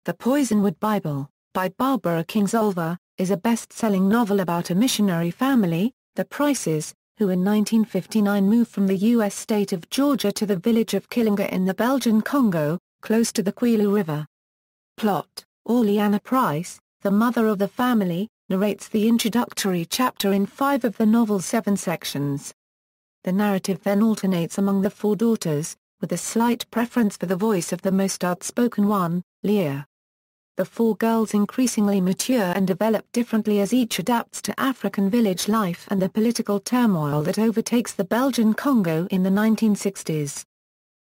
The Poisonwood Bible, by Barbara Kingsolver, is a best-selling novel about a missionary family, the Prices, who in 1959 moved from the U.S. state of Georgia to the village of Kilanga in the Belgian Congo, close to the Kwilu River. Plot: Orleana Price, the mother of the family, narrates the introductory chapter in 5 of the novel's 7 sections. The narrative then alternates among the 4 daughters, with a slight preference for the voice of the most outspoken one, Leah. The 4 girls increasingly mature and develop differently as each adapts to African village life and the political turmoil that overtakes the Belgian Congo in the 1960s.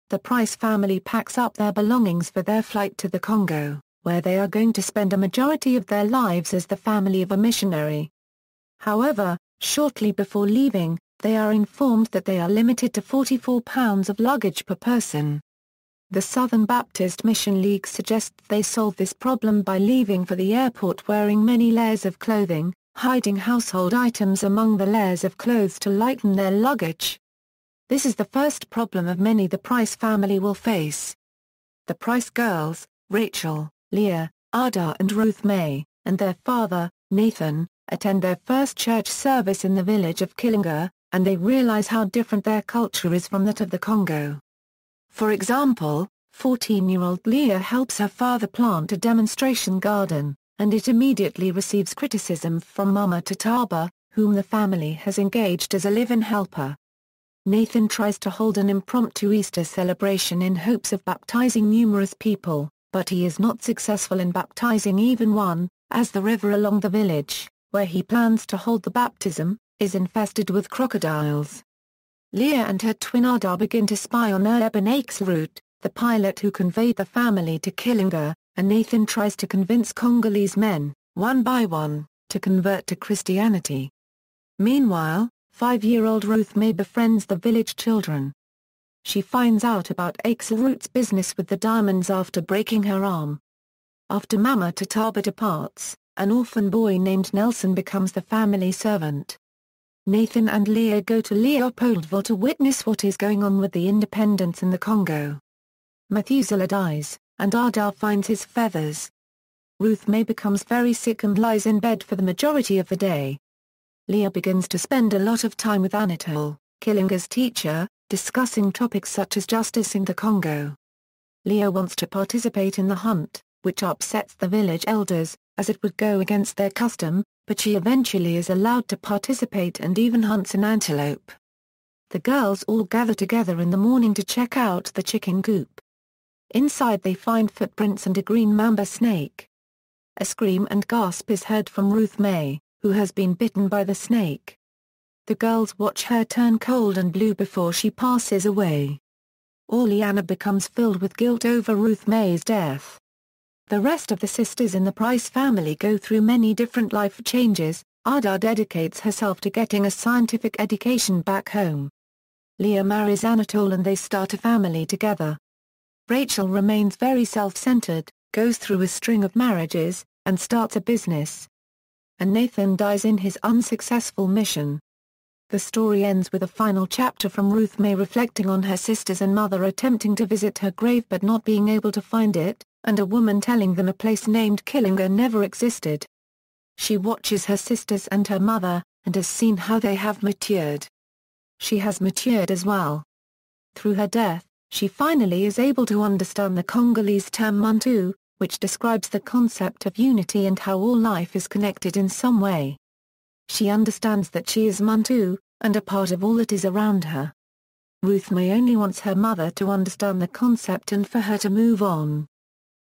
The Price family packs up their belongings for their flight to the Congo, where they are going to spend a majority of their lives as the family of a missionary. However, shortly before leaving, they are informed that they are limited to 44 pounds of luggage per person. The Southern Baptist Mission League suggests they solve this problem by leaving for the airport wearing many layers of clothing, hiding household items among the layers of clothes to lighten their luggage. This is the first problem of many the Price family will face. The Price girls, Rachel, Leah, Ada and Ruth May, and their father, Nathan, attend their first church service in the village of Kilanga, and they realize how different their culture is from that of the Congo. For example, 14-year-old Leah helps her father plant a demonstration garden, and it immediately receives criticism from Mama Tataba, whom the family has engaged as a live-in helper. Nathan tries to hold an impromptu Easter celebration in hopes of baptizing numerous people, but he is not successful in baptizing even one, as the river along the village, where he plans to hold the baptism, is infested with crocodiles. Leah and her twin Ada begin to spy on Eben Root, the pilot who conveyed the family to Kilanga, and Nathan tries to convince Congolese men, one by one, to convert to Christianity. Meanwhile, 5-year-old Ruth May befriends the village children. She finds out about Root's business with the diamonds after breaking her arm. After Mama Tataba departs, an orphan boy named Nelson becomes the family servant. Nathan and Leah go to Leopoldville to witness what is going on with the independence in the Congo. Methuselah dies, and Ada finds his feathers. Ruth May becomes very sick and lies in bed for the majority of the day. Leah begins to spend a lot of time with Anatole, Kilanga's teacher, discussing topics such as justice in the Congo. Leah wants to participate in the hunt, which upsets the village elders, as it would go against their custom, but she eventually is allowed to participate and even hunts an antelope. The girls all gather together in the morning to check out the chicken coop. Inside they find footprints and a green mamba snake. A scream and gasp is heard from Ruth May, who has been bitten by the snake. The girls watch her turn cold and blue before she passes away. Orleana becomes filled with guilt over Ruth May's death. The rest of the sisters in the Price family go through many different life changes. Ada dedicates herself to getting a scientific education back home. Leah marries Anatole and they start a family together. Rachel remains very self-centered, goes through a string of marriages, and starts a business. And Nathan dies in his unsuccessful mission. The story ends with a final chapter from Ruth May reflecting on her sisters and mother attempting to visit her grave but not being able to find it, and a woman telling them a place named Kilanga never existed. She watches her sisters and her mother, and has seen how they have matured. She has matured as well. Through her death, she finally is able to understand the Congolese term Muntu, which describes the concept of unity and how all life is connected in some way. She understands that she is Muntu, and a part of all that is around her. Ruth May only wants her mother to understand the concept and for her to move on.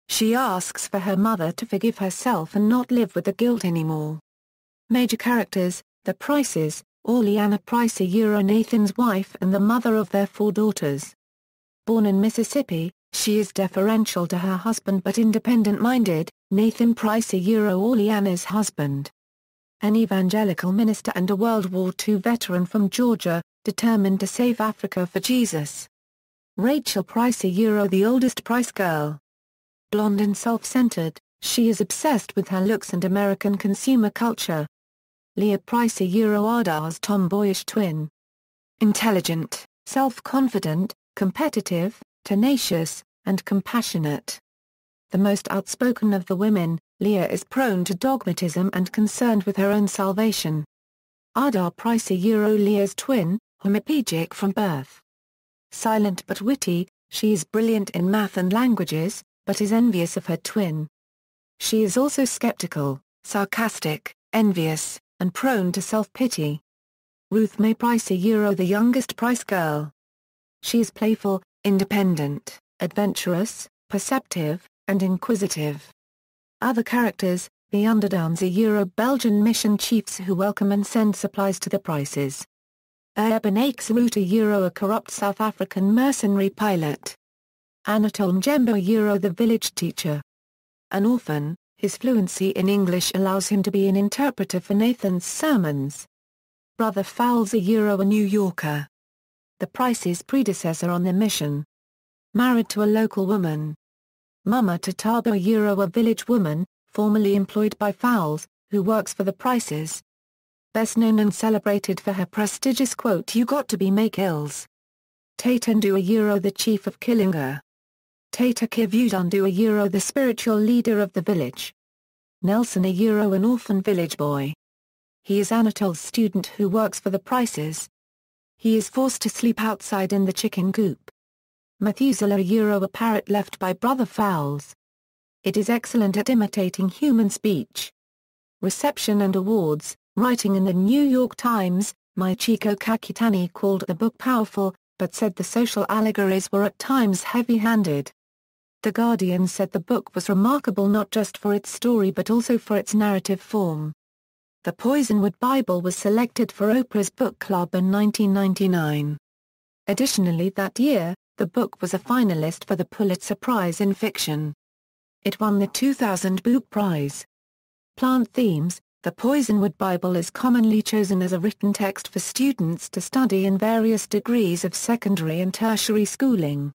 She asks for her mother to forgive herself and not live with the guilt anymore. Major characters: the Prices, Orleana Price, Nathan's wife and the mother of their 4 daughters. Born in Mississippi, she is deferential to her husband but independent-minded. Nathan Price, Orleana's husband. An evangelical minister and a World War II veteran from Georgia, determined to save Africa for Jesus. Rachel Price, the oldest Price girl. Blonde and self-centered, she is obsessed with her looks and American consumer culture. Leah Price, Ada's tomboyish twin. Intelligent, self-confident, competitive, tenacious, and compassionate. The most outspoken of the women, Leah is prone to dogmatism and concerned with her own salvation. Ada Price Leah's twin, hemiplegic from birth. Silent but witty, she is brilliant in math and languages, but is envious of her twin. She is also skeptical, sarcastic, envious, and prone to self-pity. Ruth May Price the youngest Price girl. She is playful, independent, adventurous, perceptive, and inquisitive. Other characters, the Underdowns Belgian mission chiefs who welcome and send supplies to the Prices. Ebenezer Root a corrupt South African mercenary pilot. Anatole Mjembo the village teacher. An orphan, his fluency in English allows him to be an interpreter for Nathan's sermons. Brother Fowles a New Yorker. The Price's predecessor on the mission. Married to a local woman. Mama Tatabo a village woman, formerly employed by Fowles, who works for the Prices. Best known and celebrated for her prestigious quote "You got to be make ills." Tatandu the chief of Kilanga. Tata Kivudundu the spiritual leader of the village. Nelson an orphan village boy. He is Anatole's student who works for the Prices. He is forced to sleep outside in the chicken coop. Methuselah a parrot left by Brother Fowles. It is excellent at imitating human speech. Reception and awards. Writing in the New York Times, Michiko Kakitani called the book powerful, but said the social allegories were at times heavy-handed. The Guardian said the book was remarkable not just for its story but also for its narrative form. The Poisonwood Bible was selected for Oprah's Book Club in 1999. Additionally that year, the book was a finalist for the Pulitzer Prize in Fiction. It won the 2000 Book Prize. Plant themes. The Poisonwood Bible is commonly chosen as a written text for students to study in various degrees of secondary and tertiary schooling.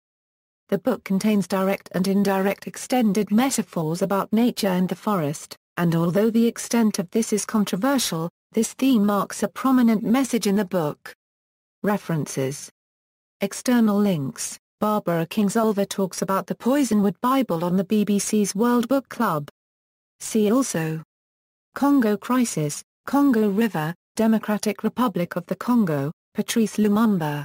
The book contains direct and indirect extended metaphors about nature and the forest, and although the extent of this is controversial, this theme marks a prominent message in the book. References. External links. Barbara Kingsolver talks about the Poisonwood Bible on the BBC's World Book Club. See also: Congo Crisis, Congo River, Democratic Republic of the Congo, Patrice Lumumba.